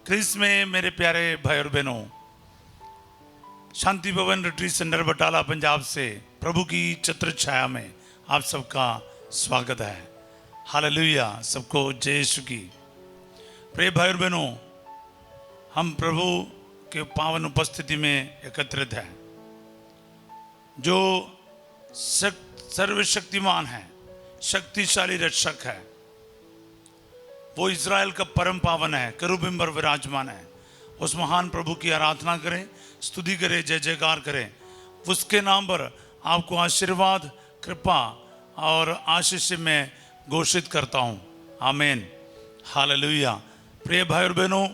Chris में मेरे प्यारे भाई और बहनों, शांति भवन रिट्रीट सेंटर बटाला पंजाब से प्रभु की छत्र छाया में आप सबका स्वागत है। हालेलुया, सबको जय यीशु की। प्रिय भाई और बहनों, हम प्रभु के पावन उपस्थिति में एकत्रित हैं। जो सर्वशक्तिमान है, शक्तिशाली रक्षक है, वो इज़राइल का परम पावन है, करूबिम पर विराजमान है। उस महान प्रभु की आराधना करें, स्तुति करें, जय जयकार करें। उसके नाम पर आपको आशीर्वाद, कृपा और आशीष मैं घोषित करता हूँ। आमीन, हालेलुया। प्रिय भाई और बहनों,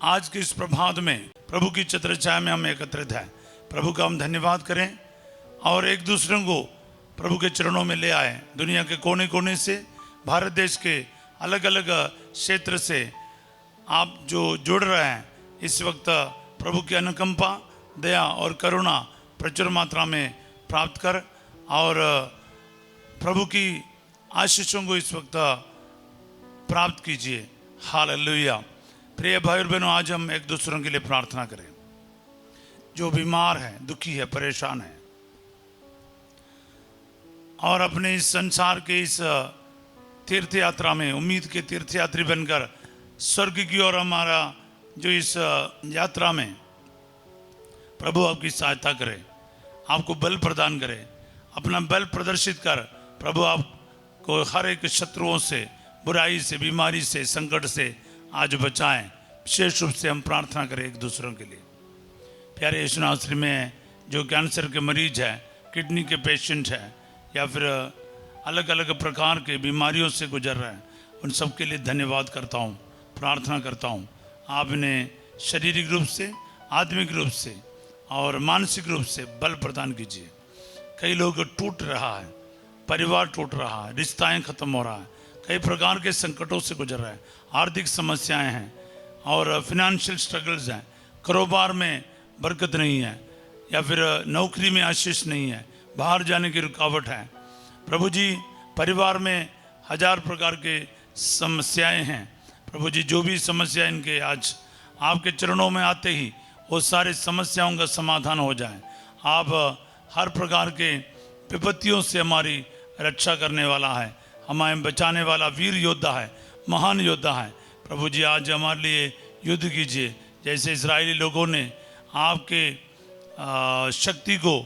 आज के इस प्रभात में प्रभु की छत्र छाया में हम एकत्रित हैं। प्रभु का हम धन्यवाद करें और एक दूसरे को प्रभु के चरणों में ले आए। दुनिया के कोने कोने से, भारत देश के अलग अलग क्षेत्र से आप जो जुड़ रहे हैं, इस वक्त प्रभु की अनुकंपा, दया और करुणा प्रचुर मात्रा में प्राप्त कर और प्रभु की आशीषों को इस वक्त प्राप्त कीजिए। हालेलुया। प्रिय भाई और बहनों, आज हम एक दूसरों के लिए प्रार्थना करें। जो बीमार है, दुखी है, परेशान है और अपने इस संसार के इस तीर्थ यात्रा में उम्मीद के तीर्थयात्री बनकर स्वर्ग की ओर हमारा जो इस यात्रा में प्रभु आपकी सहायता करे, आपको बल प्रदान करे, अपना बल प्रदर्शित कर प्रभु आपको हर एक शत्रुओं से, बुराई से, बीमारी से, संकट से आज बचाएं। विशेष रूप से हम प्रार्थना करें एक दूसरों के लिए। प्यारे यीशु नासरी में जो कैंसर के मरीज है, किडनी के पेशेंट है या फिर अलग अलग प्रकार के बीमारियों से गुजर रहे हैं, उन सब के लिए धन्यवाद करता हूँ, प्रार्थना करता हूँ। आपने शारीरिक रूप से, आत्मिक रूप से और मानसिक रूप से बल प्रदान कीजिए। कई लोग टूट रहा है, परिवार टूट रहा है, रिश्ताएं खत्म हो रहा है, कई प्रकार के संकटों से गुजर रहे हैं, आर्थिक समस्याएं हैं और फिनेंशियल स्ट्रगल्स हैं, कारोबार में बरकत नहीं है या फिर नौकरी में आशीष नहीं है, बाहर जाने की रुकावट है। प्रभु जी, परिवार में हजार प्रकार के समस्याएं हैं। प्रभु जी, जो भी समस्या इनके आज आपके चरणों में आते ही वो सारे समस्याओं का समाधान हो जाए। आप हर प्रकार के विपत्तियों से हमारी रक्षा करने वाला है, हमें बचाने वाला वीर योद्धा है, महान योद्धा है। प्रभु जी, आज हमारे लिए युद्ध कीजिए। जैसे इजरायली लोगों ने आपके शक्ति को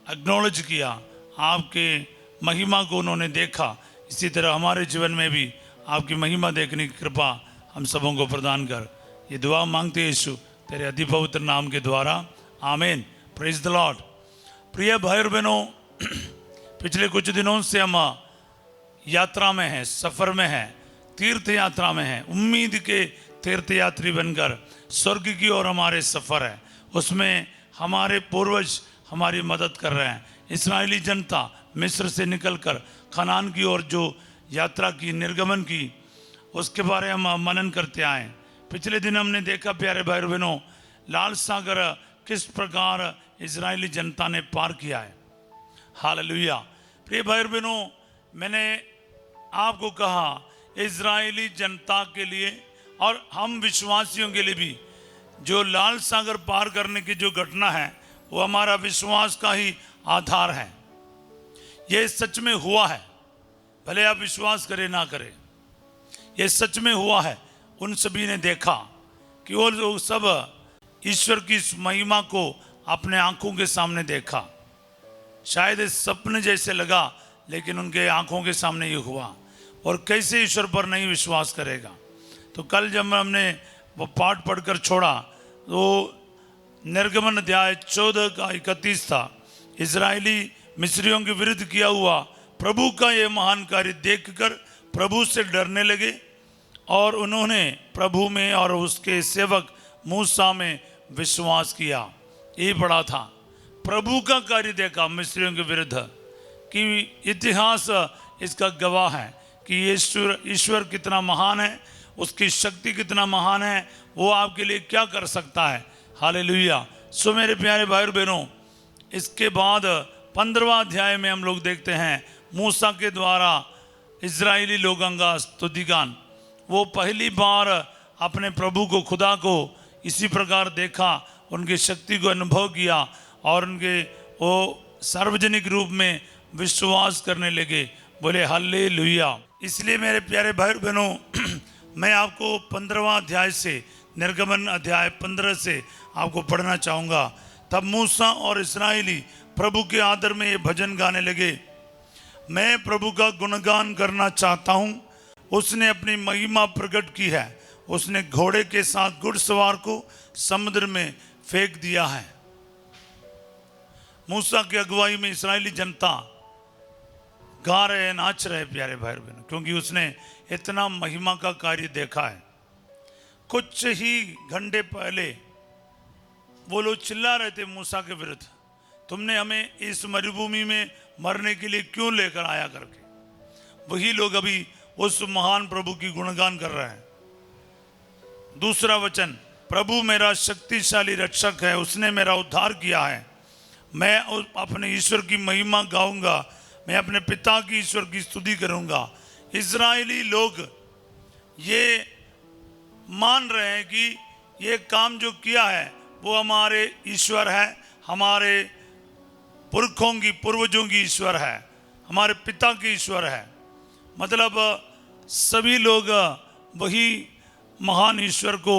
एक्नॉलेज किया, आपके महिमा को उन्होंने देखा, इसी तरह हमारे जीवन में भी आपकी महिमा देखने की कृपा हम सबों को प्रदान कर। ये दुआ मांगते हैं यीशु तेरे अति पवित्र नाम के द्वारा, आमीन। Praise the Lord. प्रिय भाई और बहनों, पिछले कुछ दिनों से हम यात्रा में हैं, सफ़र में हैं, तीर्थ यात्रा में हैं। उम्मीद के तीर्थयात्री बनकर स्वर्ग की ओर हमारे सफ़र है। उसमें हमारे पूर्वज हमारी मदद कर रहे हैं। इस्राएली जनता मिस्र से निकलकर कनान की ओर जो यात्रा की, निर्गमन की, उसके बारे में हम मनन करते आए। पिछले दिन हमने देखा प्यारे भाई बहनों, लाल सागर किस प्रकार इजरायली जनता ने पार किया है। हालेलुया। प्रिय भाई बहनों, मैंने आपको कहा इजरायली जनता के लिए और हम विश्वासियों के लिए भी जो लाल सागर पार करने की जो घटना है, वो हमारा विश्वास का ही आधार है। ये सच में हुआ है, भले आप विश्वास करें ना करें, ये सच में हुआ है। उन सभी ने देखा कि वो लोग सब ईश्वर की इस महिमा को अपने आंखों के सामने देखा। शायद सपने जैसे लगा, लेकिन उनके आंखों के सामने ये हुआ। और कैसे ईश्वर पर नहीं विश्वास करेगा। तो कल जब हमने वो पाठ पढ़कर छोड़ा, तो निर्गमन अध्याय 14 का 31 था। इजरायली मिस्रियों के विरुद्ध किया हुआ प्रभु का ये महान कार्य देखकर प्रभु से डरने लगे और उन्होंने प्रभु में और उसके सेवक मूसा में विश्वास किया। ये बड़ा था, प्रभु का कार्य देखा मिस्रियों के विरुद्ध, कि इतिहास इसका गवाह है कि ईश्वर कितना महान है, उसकी शक्ति कितना महान है, वो आपके लिए क्या कर सकता है। हालेलुया। सो मेरे प्यारे भाई और बहनों, इसके बाद 15वां अध्याय में हम लोग देखते हैं मूसा के द्वारा इजरायली लोगों का स्तुति गान। वो पहली बार अपने प्रभु को, खुदा को इसी प्रकार देखा, उनकी शक्ति को अनुभव किया और उनके वो सार्वजनिक रूप में विश्वास करने लगे। बोले हालेलुया। इसलिए मेरे प्यारे भाई बहनों, मैं आपको 15वां अध्याय से, निर्गमन अध्याय 15 से आपको पढ़ना चाहूँगा। तब मूसा और इस्राएली प्रभु के आदर में ये भजन गाने लगे। मैं प्रभु का गुणगान करना चाहता हूँ, उसने अपनी महिमा प्रकट की है। उसने घोड़े के साथ घुड़सवार को समुद्र में फेंक दिया है। मूसा की अगुवाई में इस्राएली जनता गा रहे, नाच रहे प्यारे भाई बहनों, क्योंकि उसने इतना महिमा का कार्य देखा है। कुछ ही घंटे पहले वो लोग चिल्ला रहे थे मूसा के विरुद्ध, तुमने हमें इस मरुभूमि में मरने के लिए क्यों लेकर आया करके। वही लोग अभी उस महान प्रभु की गुणगान कर रहे हैं। दूसरा वचन, प्रभु मेरा शक्तिशाली रक्षक है, उसने मेरा उद्धार किया है। मैं अपने ईश्वर की महिमा गाऊंगा, मैं अपने पिता की ईश्वर की स्तुति करूंगा। इजरायली लोग ये मान रहे हैं कि ये काम जो किया है वो हमारे ईश्वर है, हमारे पुरखों की, पूर्वजों की ईश्वर है, हमारे पिता की ईश्वर है। मतलब सभी लोग वही महान ईश्वर को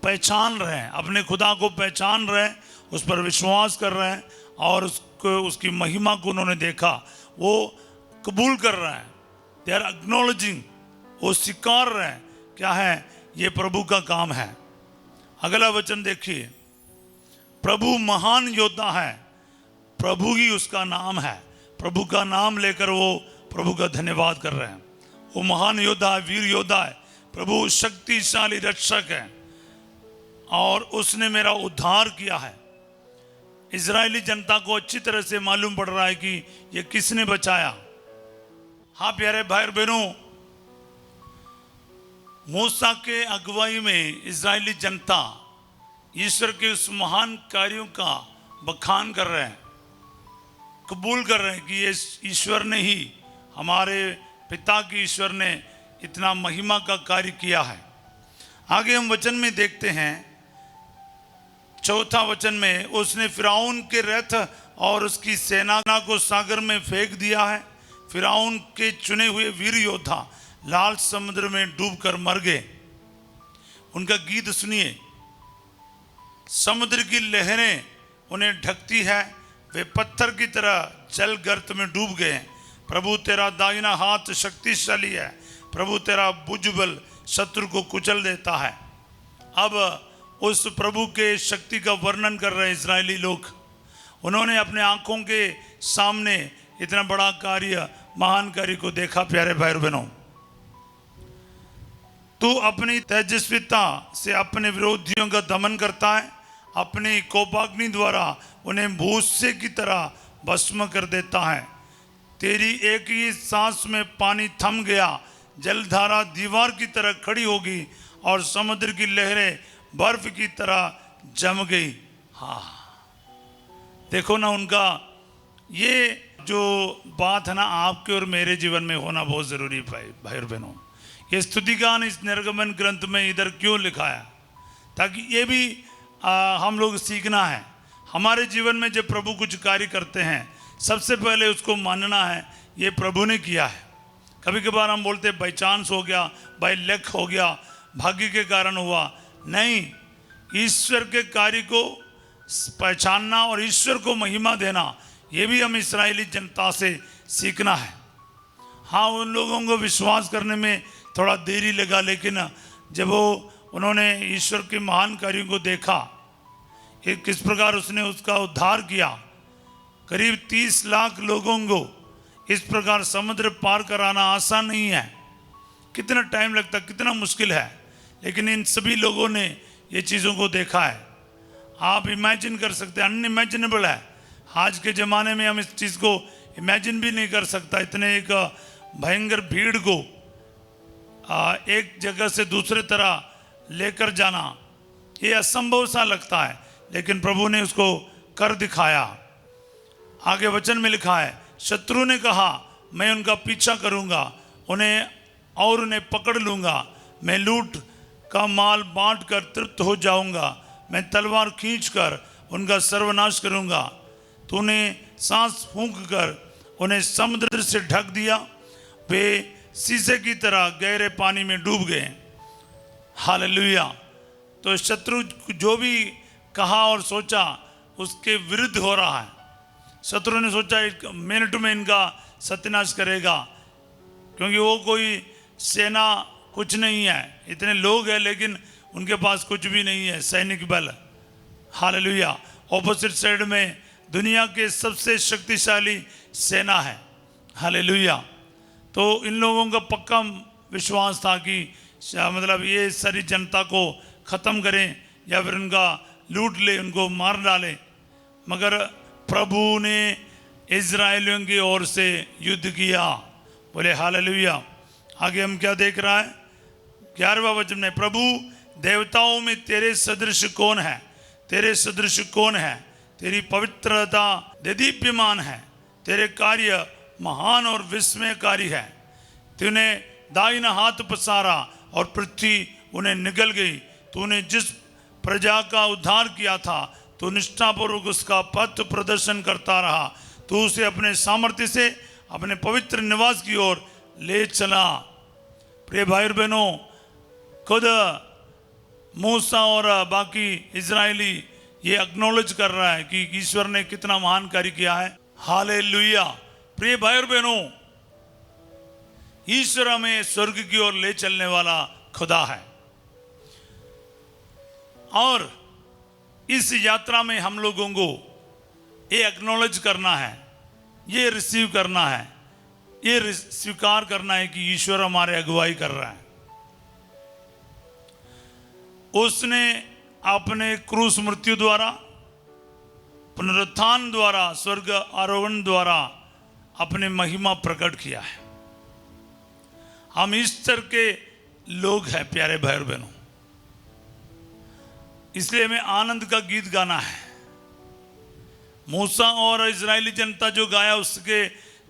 पहचान रहे हैं, अपने खुदा को पहचान रहे हैं, उस पर विश्वास कर रहे हैं और उसको, उसकी महिमा को उन्होंने देखा, वो कबूल कर रहे हैं। दे आर एक्नॉलेजिंग, वो स्वीकार रहे हैं क्या है, ये प्रभु का काम है। अगला वचन देखिए, प्रभु महान योद्धा है, प्रभु ही उसका नाम है। प्रभु का नाम लेकर वो प्रभु का धन्यवाद कर रहे हैं। वो महान योद्धा है, वीर योद्धा है, प्रभु शक्तिशाली रक्षक है और उसने मेरा उद्धार किया है। इजरायली जनता को अच्छी तरह से मालूम पड़ रहा है कि ये किसने बचाया। हाँ प्यारे भाई और बहनों, मूसा के अगुवाई में इजरायली जनता ईश्वर के उस महान कार्यों का बखान कर रहे हैं, कबूल कर रहे हैं कि ये ईश्वर ने ही, हमारे पिता की ईश्वर ने इतना महिमा का कार्य किया है। आगे हम वचन में देखते हैं, चौथा वचन में, उसने फिरौन के रथ और उसकी सेना को सागर में फेंक दिया है। फिरौन के चुने हुए वीर योद्धा लाल समुद्र में डूबकर मर गए। उनका गीत सुनिए, समुद्र की लहरें उन्हें ढकती है, वे पत्थर की तरह जल गर्त में डूब गए। प्रभु तेरा दाहिना हाथ शक्तिशाली है, प्रभु तेरा भुजबल शत्रु को कुचल देता है। अब उस प्रभु के शक्ति का वर्णन कर रहे इजरायली लोग। उन्होंने अपने आंखों के सामने इतना बड़ा कार्य, महान कार्य को देखा। प्यारे भाई बहनों, तू अपनी तेजस्विता से अपने विरोधियों का दमन करता है, अपनी कोपाग्नि द्वारा उन्हें भूसे की तरह भस्म कर देता है। तेरी एक ही सांस में पानी थम गया, जलधारा दीवार की तरह खड़ी होगी और समुद्र की लहरें बर्फ की तरह जम गई। हाँ देखो ना, उनका ये जो बात है ना, आपके और मेरे जीवन में होना बहुत जरूरी है भाई और बहनों। ये स्तुतिगान इस निर्गमन ग्रंथ में इधर क्यों लिखा है, ताकि ये भी हम लोग सीखना है। हमारे जीवन में जब प्रभु कुछ कार्य करते हैं, सबसे पहले उसको मानना है ये प्रभु ने किया है। कभी कभार हम बोलते बाई चांस हो गया, बाई लक हो गया, भाग्य के कारण हुआ। नहीं, ईश्वर के कार्य को पहचानना और ईश्वर को महिमा देना, ये भी हम इस्राएली जनता से सीखना है। हाँ, उन लोगों को विश्वास करने में थोड़ा देरी लगा, लेकिन जब उन्होंने ईश्वर के महान कार्यों को देखा, किस प्रकार उसने उसका उद्धार किया। करीब 30 लाख लोगों को इस प्रकार समुद्र पार कराना आसान नहीं है। कितना टाइम लगता, कितना मुश्किल है, लेकिन इन सभी लोगों ने ये चीज़ों को देखा है। आप इमेजिन कर सकते हैं, अनइमेजिनेबल है। आज के ज़माने में हम इस चीज़ को इमेजिन भी नहीं कर सकता। इतने एक भयंकर भीड़ को एक जगह से दूसरे तरह लेकर जाना, ये असंभव सा लगता है, लेकिन प्रभु ने उसको कर दिखाया। आगे वचन में लिखा है, शत्रु ने कहा मैं उनका पीछा करूंगा, उन्हें पकड़ लूंगा, मैं लूट का माल बांट कर तृप्त हो जाऊंगा, मैं तलवार खींचकर उनका सर्वनाश करूंगा। तूने सांस फूंक कर उन्हें समुद्र से ढक दिया, वे शीशे की तरह गहरे पानी में डूब गए। हालेलुया। तो शत्रु जो भी कहा और सोचा उसके विरुद्ध हो रहा है। शत्रु ने सोचा 1 मिनट में इनका सत्यानाश करेगा, क्योंकि वो कोई सेना कुछ नहीं है, इतने लोग हैं लेकिन उनके पास कुछ भी नहीं है सैनिक बल। हालेलुया। ऑपोजिट साइड में दुनिया के सबसे शक्तिशाली सेना है। हालेलुया। तो इन लोगों का पक्का विश्वास था कि मतलब ये सारी जनता को ख़त्म करें या फिर उनका लूट ले, उनको मार डाले। मगर प्रभु ने इज़राइलियों की ओर से युद्ध किया। बोले हालेलुया। आगे हम क्या देख रहा है? 11वां वचन में, प्रभु देवताओं में तेरे सदृश कौन है? तेरे सदृश कौन है? तेरी पवित्रता देदीप्यमान है, तेरे कार्य महान और विस्मयकारी है। तूने दाहिना हाथ पसारा और पृथ्वी उन्हें निगल गई। तूने जिस प्रजा का उद्धार किया था, तू निष्ठापूर्वक उसका पथ प्रदर्शन करता रहा। तू उसे अपने सामर्थ्य से अपने पवित्र निवास की ओर ले चला। प्रिय भाई और बहनों, खुद मूसा और बाकी इजरायली ये एक्नॉलेज कर रहा है कि ईश्वर ने कितना महान कार्य किया है। हालेलुया। प्रिय भाई और बहनों, ईश्वर हमें स्वर्ग की ओर ले चलने वाला खुदा है और इस यात्रा में हम लोगों को ये एक्नॉलेज करना है, ये रिसीव करना है, ये स्वीकार करना है कि ईश्वर हमारे अगुवाई कर रहा है। उसने अपने क्रूस मृत्यु द्वारा, पुनरुत्थान द्वारा, स्वर्ग आरोहण द्वारा अपने महिमा प्रकट किया है। हम ईस्टर के लोग हैं प्यारे भाई और बहनों, इसलिए हमें आनंद का गीत गाना है। मूसा और इजरायली जनता जो गाया उसके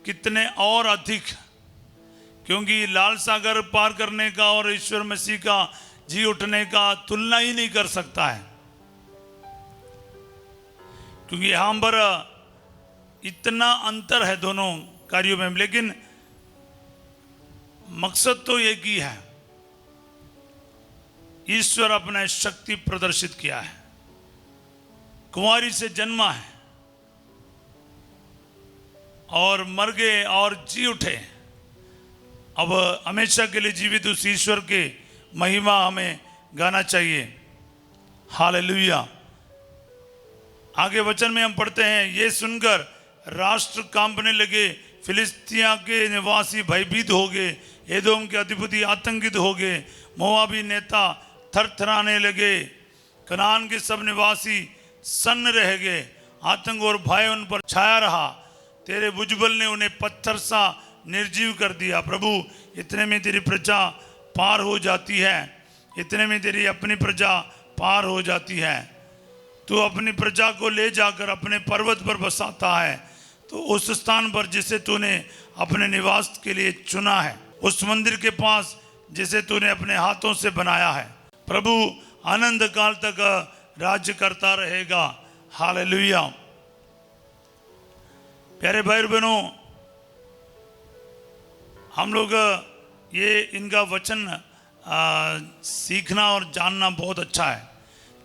कितने और अधिक, क्योंकि लाल सागर पार करने का और ईश्वर मसीह का जी उठने का तुलना ही नहीं कर सकता है, क्योंकि यहां पर इतना अंतर है दोनों कार्यों में। लेकिन मकसद तो एक ही है, ईश्वर अपना शक्ति प्रदर्शित किया है, कुंवारी से जन्मा है और मर गए और जी उठे। अब हमेशा के लिए जीवित उस ईश्वर के महिमा हमें गाना चाहिए। हालेलुया। आगे वचन में हम पढ़ते हैं, ये सुनकर राष्ट्र कांपने लगे, फिलिस्तिया के निवासी भयभीत हो गए, एदोम के अधिपति आतंकित हो गए, मोआबी नेता थरथराने लगे, कनान के सब निवासी सन्न रह गए, आतंक और भय उन पर छाया रहा। तेरे भुजबल ने उन्हें पत्थर सा निर्जीव कर दिया। प्रभु, इतने में तेरी प्रजा पार हो जाती है, इतने में तेरी अपनी प्रजा पार हो जाती है। तू अपनी प्रजा को ले जाकर अपने पर्वत पर बसाता है, तो उस स्थान पर जिसे तूने अपने निवास के लिए चुना है, उस मंदिर के पास जिसे तूने अपने हाथों से बनाया है। प्रभु अनंत काल तक राज्य करता रहेगा। हालेलुया। प्यारे भाई बहनों, हम लोग ये इनका वचन सीखना और जानना बहुत अच्छा है।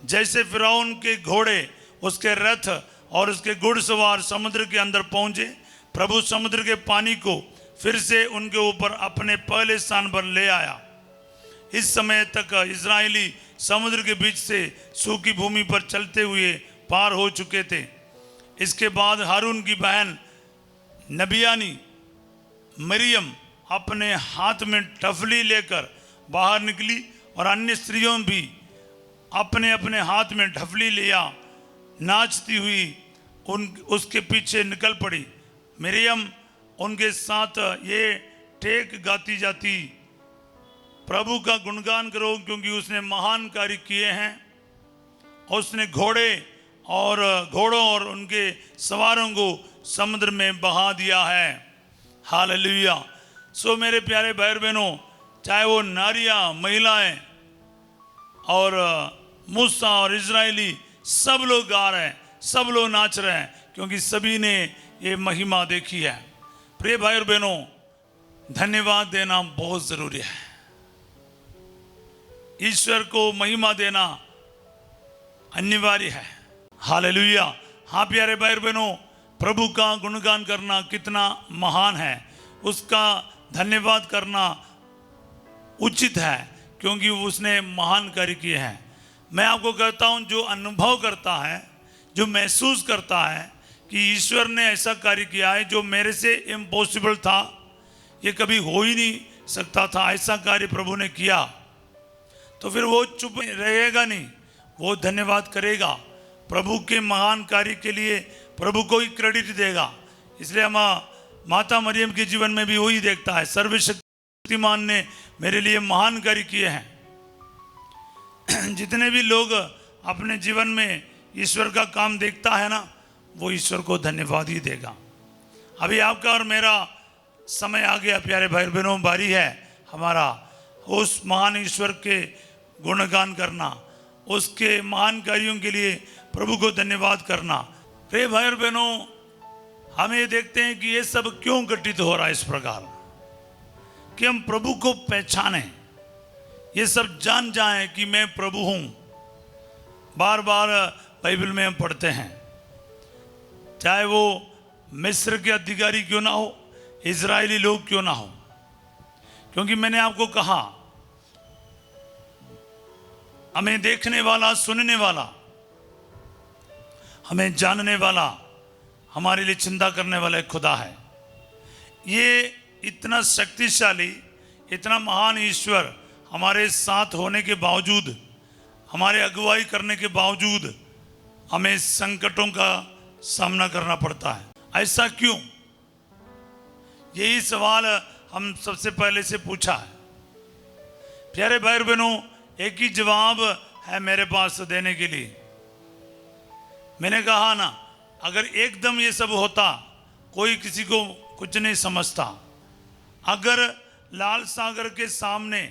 जैसे फिरौन के घोड़े, उसके रथ और उसके घुड़सवार समुद्र के अंदर पहुंचे, प्रभु समुद्र के पानी को फिर से उनके ऊपर अपने पहले स्थान पर ले आया। इस समय तक इजरायली समुद्र के बीच से सूखी भूमि पर चलते हुए पार हो चुके थे। इसके बाद हारून की बहन नबियानी मरियम अपने हाथ में टफली लेकर बाहर निकली और अन्य स्त्रियों भी अपने अपने हाथ में ढफली लिया, नाचती हुई उसके पीछे निकल पड़ी। मरियम उनके साथ ये टेक गाती जाती, प्रभु का गुणगान करो क्योंकि उसने महान कार्य किए हैं। उसने घोड़ों और उनके सवारों को समुद्र में बहा दिया है। हालेलुया। सो मेरे प्यारे भाई बहनों, चाहे वो नारियां, महिलाएं और मूसा और इजरायली, सब लोग गा रहे हैं, सब लोग नाच रहे हैं, क्योंकि सभी ने ये महिमा देखी है। प्रिय भाई और बहनों, धन्यवाद देना बहुत जरूरी है। ईश्वर को महिमा देना अनिवार्य है। हालेलुया। हाँ प्यारे भाई और बहनों, प्रभु का गुणगान करना कितना महान है, उसका धन्यवाद करना उचित है, क्योंकि उसने महान कार्य किए हैं। मैं आपको कहता हूं, जो अनुभव करता है, जो महसूस करता है कि ईश्वर ने ऐसा कार्य किया है जो मेरे से इम्पॉसिबल था, ये कभी हो ही नहीं सकता था, ऐसा कार्य प्रभु ने किया, तो फिर वो चुप रहेगा नहीं, वो धन्यवाद करेगा। प्रभु के महान कार्य के लिए प्रभु को ही क्रेडिट देगा। इसलिए हम माता मरियम के जीवन में भी वही देखता है, सर्वशक्तिमान ने मेरे लिए महान कार्य किए हैं। जितने भी लोग अपने जीवन में ईश्वर का काम देखता है ना, वो ईश्वर को धन्यवाद ही देगा। अभी आपका और मेरा समय आ गया प्यारे भाई बहनों, बारी है हमारा उस महान ईश्वर के गुणगान करना, उसके महान कार्यों के लिए प्रभु को धन्यवाद करना। प्रिय भाई और बहनों, हम ये देखते हैं कि ये सब क्यों घटित हो रहा है इस प्रकार, कि हम प्रभु को पहचाने, ये सब जान जाएं कि मैं प्रभु हूं। बार बार बाइबल में हम पढ़ते हैं, चाहे वो मिस्र के अधिकारी क्यों ना हो, इजरायली लोग क्यों ना हो, क्योंकि मैंने आपको कहा, हमें देखने वाला, सुनने वाला, हमें जानने वाला, हमारे लिए चिंता करने वाला एक खुदा है। ये इतना शक्तिशाली, इतना महान ईश्वर हमारे साथ होने के बावजूद, हमारे अगुवाई करने के बावजूद हमें संकटों का सामना करना पड़ता है। ऐसा क्यों? यही सवाल हम सबसे पहले से पूछा है। प्यारे भाई बहनों, एक ही जवाब है मेरे पास देने के लिए। मैंने कहा ना, अगर एकदम ये सब होता, कोई किसी को कुछ नहीं समझता। अगर लाल सागर के सामने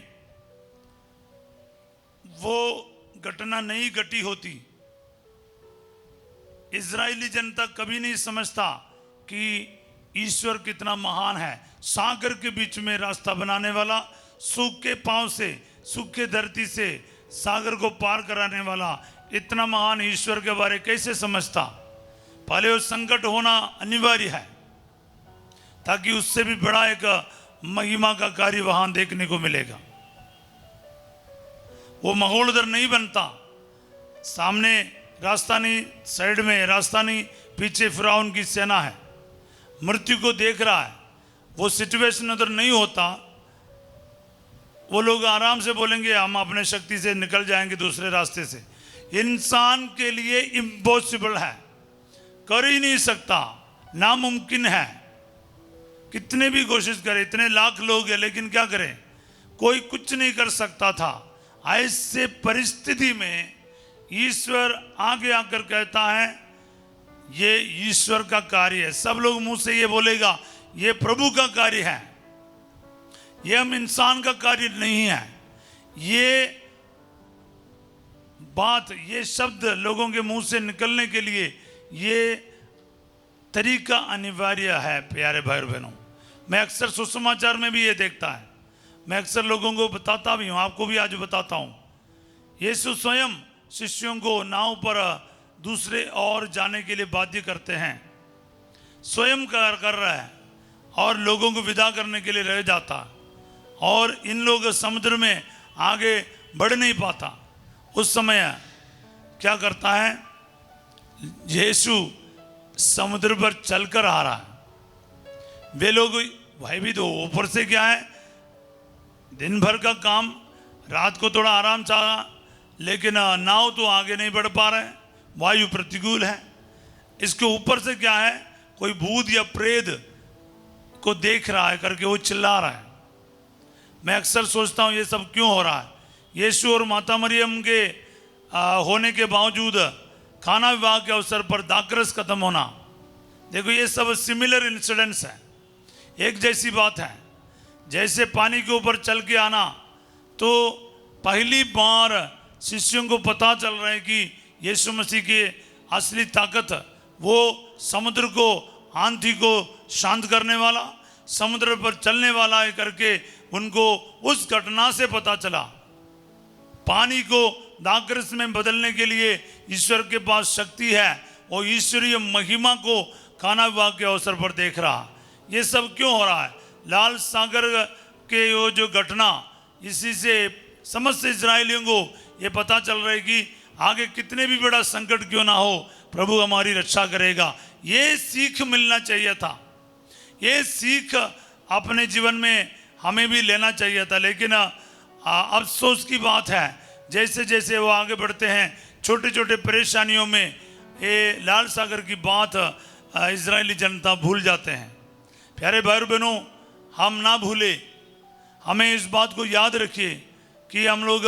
वो घटना नहीं घटी होती, इजरायली जनता कभी नहीं समझता कि ईश्वर कितना महान है। सागर के बीच में रास्ता बनाने वाला, सूखे पांव से, सूखे धरती से सागर को पार कराने वाला इतना महान ईश्वर के बारे कैसे समझता? पहले वो संकट होना अनिवार्य है, ताकि उससे भी बड़ा एक महिमा का कार्य वहां देखने को मिलेगा। वो माहौल उधर नहीं बनता। सामने रास्ता नहीं, साइड में रास्ता नहीं, पीछे फिरौन की सेना है, मृत्यु को देख रहा है। वो सिचुएशन उधर नहीं होता। वो लोग आराम से बोलेंगे हम अपने शक्ति से निकल जाएंगे दूसरे रास्ते से। इंसान के लिए इम्पॉसिबल है, कर ही नहीं सकता, नामुमकिन है। कितने भी कोशिश करें, इतने लाख लोग हैं, लेकिन क्या करें, कोई कुछ नहीं कर सकता था। ऐसे परिस्थिति में ईश्वर आगे आकर कहता है ये ईश्वर का कार्य है। सब लोग मुंह से ये बोलेगा ये प्रभु का कार्य है, ये हम इंसान का कार्य नहीं है। ये बात, ये शब्द लोगों के मुंह से निकलने के लिए ये तरीका अनिवार्य है। प्यारे भाई और बहनों, मैं अक्सर सुसमाचार में भी ये देखता है, मैं अक्सर लोगों को बताता भी हूँ, आपको भी आज बताता हूँ। यीशु स्वयं शिष्यों को नाव पर दूसरे और जाने के लिए बाध्य करते हैं, स्वयं कर रहा है और लोगों को विदा करने के लिए रह जाता, और इन लोग समुद्र में आगे बढ़ नहीं पाता। उस समय क्या करता है, यीशु समुद्र पर चलकर आ रहा है। वे लोग भाई भी तो ऊपर से क्या है, दिन भर का काम, रात को थोड़ा आराम चाहा, लेकिन नाव तो आगे नहीं बढ़ पा रहे, वायु प्रतिकूल है। इसके ऊपर से क्या है, कोई भूत या प्रेत को देख रहा है करके वो चिल्ला रहा है। मैं अक्सर सोचता हूँ ये सब क्यों हो रहा है। यीशु और माता मरियम के होने के बावजूद खाना विवाह के अवसर पर दाखरस खत्म होना, देखो ये सब सिमिलर इंसिडेंट्स हैं, एक जैसी बात है जैसे पानी के ऊपर चल के आना, तो पहली बार शिष्यों को पता चल रहा है कि यीशु मसीह की असली ताकत वो समुद्र को, आंधी को शांत करने वाला, समुद्र पर चलने वाला है करके उनको उस घटना से पता चला। पानी को दाखरस में बदलने के लिए ईश्वर के पास शक्ति है और ईश्वरीय महिमा को काना विवाह के अवसर पर देख रहा। ये सब क्यों हो रहा है? लाल सागर के वो जो घटना, इसी से समस्त इजरायलियों को ये पता चल रहा है कि आगे कितने भी बड़ा संकट क्यों ना हो, प्रभु हमारी रक्षा करेगा। ये सीख मिलना चाहिए था, ये सीख अपने जीवन में हमें भी लेना चाहिए था। लेकिन अफसोस की बात है, जैसे जैसे वो आगे बढ़ते हैं, छोटे छोटे परेशानियों में ये लाल सागर की बात इजरायली जनता भूल जाते हैं। प्यारे भाई बहनों, हम ना भूले, हमें इस बात को याद रखिए कि हम लोग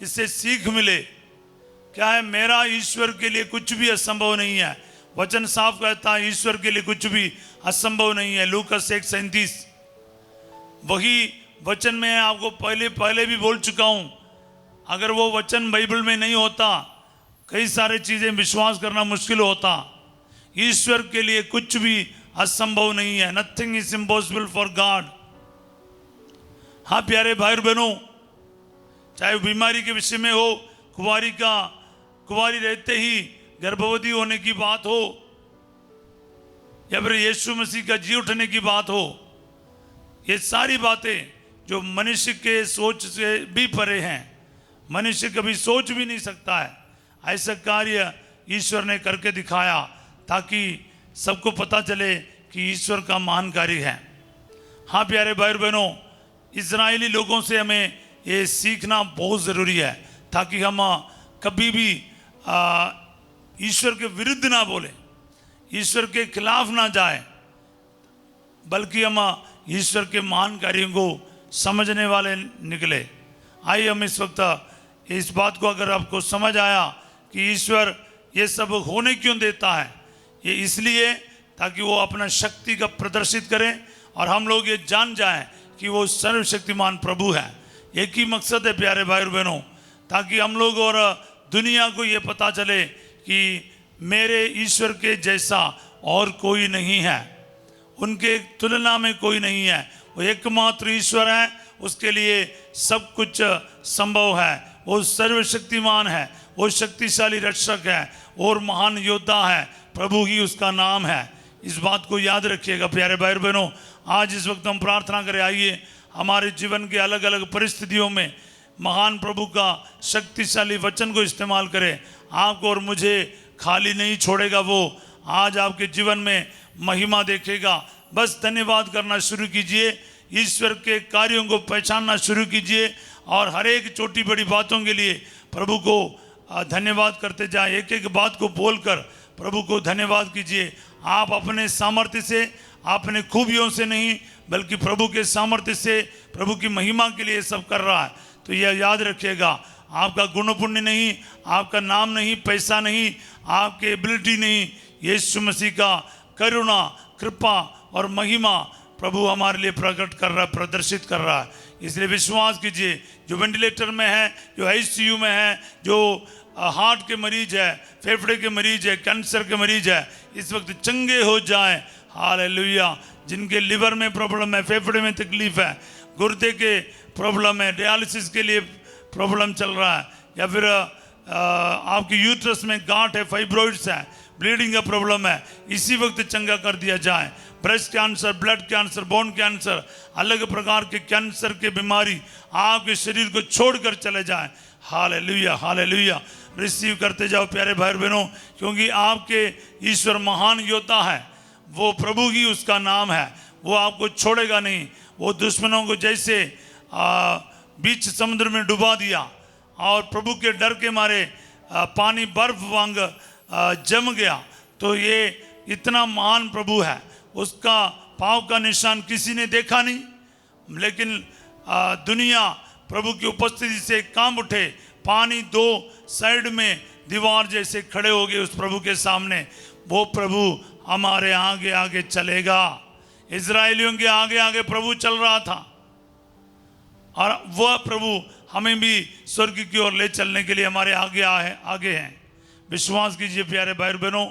इससे सीख मिले। क्या है? मेरा ईश्वर के लिए कुछ भी असंभव नहीं है। वचन साफ कहता है ईश्वर के लिए कुछ भी असंभव नहीं है। लूकास 1:37 वही वचन में आपको पहले भी बोल चुका हूं। अगर वो वचन बाइबल में नहीं होता, कई सारे चीजें विश्वास करना मुश्किल होता। ईश्वर के लिए कुछ भी असंभव नहीं है। Nothing is impossible for God. हाँ प्यारे भाई बहनों, चाहे बीमारी के विषय में हो, कुंवारी रहते ही गर्भवती होने की बात हो, या फिर यीशु मसीह का जी उठने की बात हो, ये सारी बातें जो मनुष्य के सोच से भी परे हैं, मनुष्य कभी सोच भी नहीं सकता है, ऐसा कार्य ईश्वर ने करके दिखाया ताकि सबको पता चले कि ईश्वर का महान कार्य है। हाँ प्यारे भाई बहनों, इजरायली लोगों से हमें ये सीखना बहुत ज़रूरी है ताकि हम कभी भी ईश्वर के विरुद्ध ना बोले, ईश्वर के खिलाफ ना जाए, बल्कि हम ईश्वर के महान कार्यों को समझने वाले निकले। आइए हम इस वक्त इस बात को, अगर आपको समझ आया कि ईश्वर ये सब होने क्यों देता है, ये इसलिए ताकि वो अपना शक्ति का प्रदर्शित करें और हम लोग ये जान जाएं कि वो सर्वशक्तिमान प्रभु है। एक ही मकसद है प्यारे भाई और बहनों, ताकि हम लोग और दुनिया को ये पता चले कि मेरे ईश्वर के जैसा और कोई नहीं है, उनके तुलना में कोई नहीं है। वो एकमात्र ईश्वर है, उसके लिए सब कुछ संभव है। वो सर्वशक्तिमान है, वो शक्तिशाली रक्षक है और महान योद्धा है, प्रभु ही उसका नाम है। इस बात को याद रखिएगा प्यारे भाई बहनों। आज इस वक्त हम प्रार्थना करें। आइए हमारे जीवन के अलग अलग परिस्थितियों में महान प्रभु का शक्तिशाली वचन को इस्तेमाल करें। आपको और मुझे खाली नहीं छोड़ेगा, वो आज आपके जीवन में महिमा देखेगा। बस धन्यवाद करना शुरू कीजिए, ईश्वर के कार्यों को पहचानना शुरू कीजिए और हर एक छोटी बड़ी बातों के लिए प्रभु को धन्यवाद करते जाए। एक एक बात को बोलकर प्रभु को धन्यवाद कीजिए। आप अपने सामर्थ्य से, अपने खूबियों से नहीं, बल्कि प्रभु के सामर्थ्य से, प्रभु की महिमा के लिए सब कर रहा है। तो यह याद रखिएगा, आपका गुण पुण्य नहीं, आपका नाम नहीं, पैसा नहीं, आपके एबिलिटी नहीं, यीशु मसीह का करुणा, कृपा और महिमा प्रभु हमारे लिए प्रकट कर रहा है, प्रदर्शित कर रहा है। इसलिए विश्वास कीजिए। जो वेंटिलेटर में है, जो आईसीयू में है, जो हार्ट के मरीज है, फेफड़े के मरीज है, कैंसर के मरीज है, इस वक्त चंगे हो जाएं। हालेलुया। जिनके लिवर में प्रॉब्लम है, फेफड़े में तकलीफ है, गुर्दे के प्रॉब्लम है, डायलिसिस के लिए प्रॉब्लम चल रहा है, या फिर आपके यूट्रस में गांठ है, फाइब्रॉइड्स है, ब्लीडिंग का प्रॉब्लम है, इसी वक्त चंगा कर दिया जाए। Breast cancer, blood cancer, bone cancer, अलग प्रकार के कैंसर के बीमारी आपके शरीर को छोड़कर चले जाएं। Hallelujah, hallelujah. रिसीव करते जाओ प्यारे भाई बहनों, क्योंकि आपके ईश्वर महान योद्धा है, वो प्रभु ही उसका नाम है। वो आपको छोड़ेगा नहीं। वो दुश्मनों को जैसे बीच समुद्र में डुबा दिया और प्रभु के डर के मारे पानी बर्फ वांग जम गया, तो ये इतना महान प्रभु है, उसका पाँव का निशान किसी ने देखा नहीं। लेकिन दुनिया प्रभु की उपस्थिति से कांप उठे। पानी दो साइड में दीवार जैसे खड़े हो गए उस प्रभु के सामने। वो प्रभु हमारे आगे आगे चलेगा। इजरायलियों के आगे आगे प्रभु चल रहा था। और वह प्रभु हमें भी स्वर्ग की ओर ले चलने के लिए हमारे आगे हैं। विश्वास कीजिए प्यारे भाई बहनों।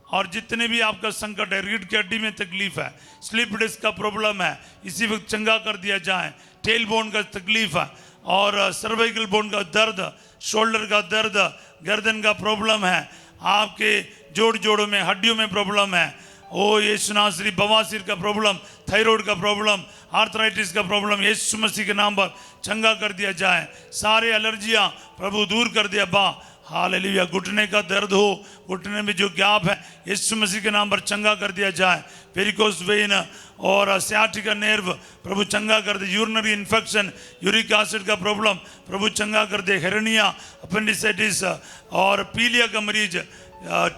और जितने भी आपका संकट है, रीढ़ की हड्डी में तकलीफ है, स्लिप डिस्क का प्रॉब्लम है, इसी वक्त चंगा कर दिया जाए। टेल बोन का तकलीफ है और सर्वाइकल बोन का दर्द, शोल्डर का दर्द, गर्दन का प्रॉब्लम है, आपके जोड़ों में हड्डियों में प्रॉब्लम है, ओ यीशु नासरी, बवासीर का प्रॉब्लम, थायराइड का प्रॉब्लम, आर्थराइटिस का प्रॉब्लम, यीशु मसीह के नाम पर चंगा कर दिया जाए। सारे एलर्जियां प्रभु दूर कर दिया बा। हालेलुया। घुटने का दर्द हो, घुटने में जो गैप है, यीशु मसीह के नाम पर चंगा कर दिया जाए। वेरिकोस वेन और सियाटिका नर्व प्रभु चंगा कर दे। यूरिनरी इन्फेक्शन, यूरिक एसिड का प्रॉब्लम प्रभु चंगा कर दे। हेरेनिया, अपेंडिसाइटिस और पीलिया का मरीज,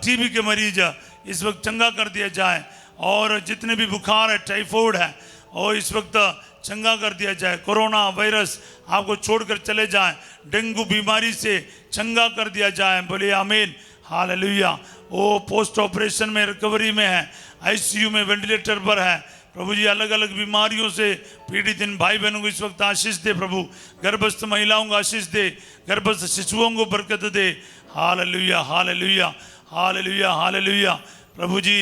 टीबी के मरीज इस वक्त चंगा कर दिया जाए। और जितने भी बुखार है, टाइफाइड है, और इस वक्त चंगा कर दिया जाए। कोरोना वायरस आपको छोड़कर चले जाए। डेंगू बीमारी से चंगा कर दिया जाए। बोलिए आमीन। हालेलुया। वो पोस्ट ऑपरेशन में रिकवरी में है, आईसीयू में वेंटिलेटर पर है। प्रभु जी अलग अलग बीमारियों से पीड़ित इन भाई बहनों को इस वक्त आशीष दे प्रभु। गर्भस्थ महिलाओं को आशीष दे, गर्भस्थ शिशुओं को बरकत दे। Hallelujah, hallelujah, hallelujah, hallelujah. प्रभु जी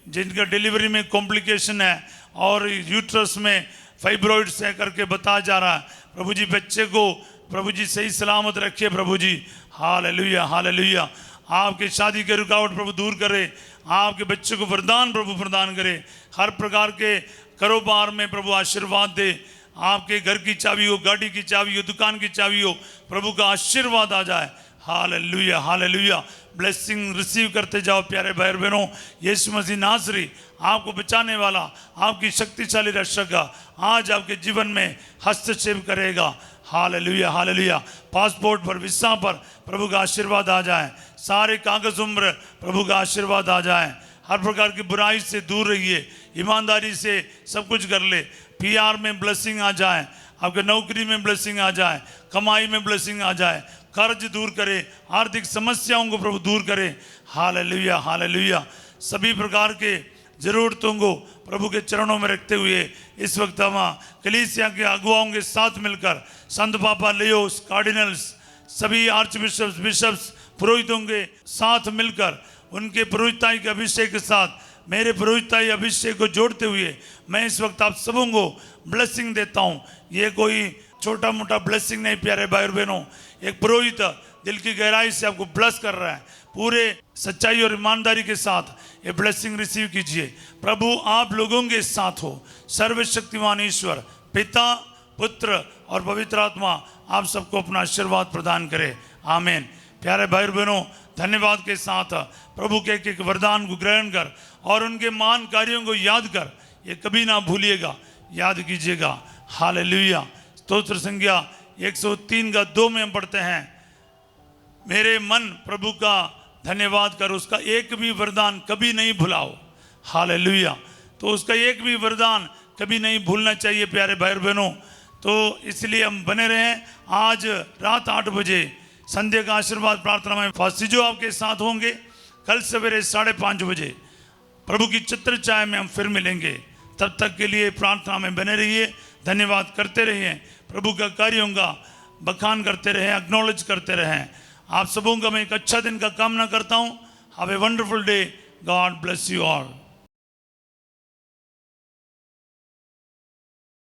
जिनका डिलीवरी में कॉम्प्लिकेशन है और यूट्रस में फाइब्रॉइड्स है करके बताया जा रहा है, प्रभु जी बच्चे को प्रभु जी सही सलामत रखिए प्रभु जी। Hallelujah, hallelujah. आपके शादी के रुकावट प्रभु दूर करे, आपके बच्चे को वरदान प्रभु प्रदान करे। हर प्रकार के कारोबार में प्रभु आशीर्वाद दे। आपके घर की चाबी हो, गाड़ी की चाबी हो, दुकान की चाबी हो, प्रभु का आशीर्वाद आ जाए। Hallelujah, hallelujah. ब्लेसिंग रिसीव करते जाओ प्यारे भाई बहनों। यीशु मसीह नासरी आपको बचाने वाला, आपकी शक्तिशाली रक्षक आज आपके जीवन में हस्तक्षेप करेगा। Hallelujah, hallelujah. पासपोर्ट पर, वीसा पर प्रभु का आशीर्वाद आ जाए। सारे कागज उम्र प्रभु का आशीर्वाद आ जाए। हर प्रकार की बुराई से दूर रहिए, ईमानदारी से सब कुछ कर ले। पीआर में ब्लेसिंग आ जाए, आपके नौकरी में ब्लेसिंग आ जाए, कमाई में ब्लेसिंग आ जाए, कर्ज दूर करे, आर्थिक समस्याओं को प्रभु दूर करे। Hallelujah, hallelujah. सभी प्रकार के जरूरतों को प्रभु के चरणों में रखते हुए इस वक्त हम कलीसिया के अगुवाओं के साथ मिलकर संत पापा लियोस, कार्डिनल्स, सभी आर्च बिशप्स, बिशप्स, पुरोहितों के साथ मिलकर उनके पुरोहिताई के अभिषेक के साथ मेरे पुरोहिताई अभिषेक को जोड़ते हुए मैं इस वक्त आप सबों को ब्लेसिंग देता हूँ। ये कोई छोटा मोटा ब्लेसिंग नहीं प्यारे भाई और बहनों। एक पुरोहित दिल की गहराई से आपको ब्लेस कर रहा है। पूरे सच्चाई और ईमानदारी के साथ ये ब्लेसिंग रिसीव कीजिए। प्रभु आप लोगों के साथ हो। सर्वशक्तिमान ईश्वर पिता, पुत्र और पवित्र आत्मा आप सबको अपना आशीर्वाद प्रदान करे। आमीन। प्यारे भाई बहनों, धन्यवाद के साथ प्रभु के एक वरदान को ग्रहण कर और उनके महान कार्यों को याद कर, ये कभी ना भूलिएगा, याद कीजिएगा। हालेलुया। स्तोत्र संज्ञा 103 का 2 में हम पढ़ते हैं, मेरे मन प्रभु का धन्यवाद कर, उसका एक भी वरदान कभी नहीं भुलाओ। हालेलुया। तो उसका एक भी वरदान कभी नहीं भूलना चाहिए प्यारे भाई बहनों। तो इसलिए हम बने रहें। आज रात 8 बजे संध्या का आशीर्वाद प्रार्थना में फासिजो आपके साथ होंगे। कल सवेरे 5:30 बजे प्रभु की चित्र चाय में हम फिर मिलेंगे। तब तक के लिए प्रार्थना में बने रहिए, धन्यवाद करते रहिए, प्रभु का कार्यों का बखान करते रहें, एक्नॉलेज करते रहें। आप सबों का मैं एक अच्छा दिन का कामना करता हूँ। Have a wonderful day. God bless you all.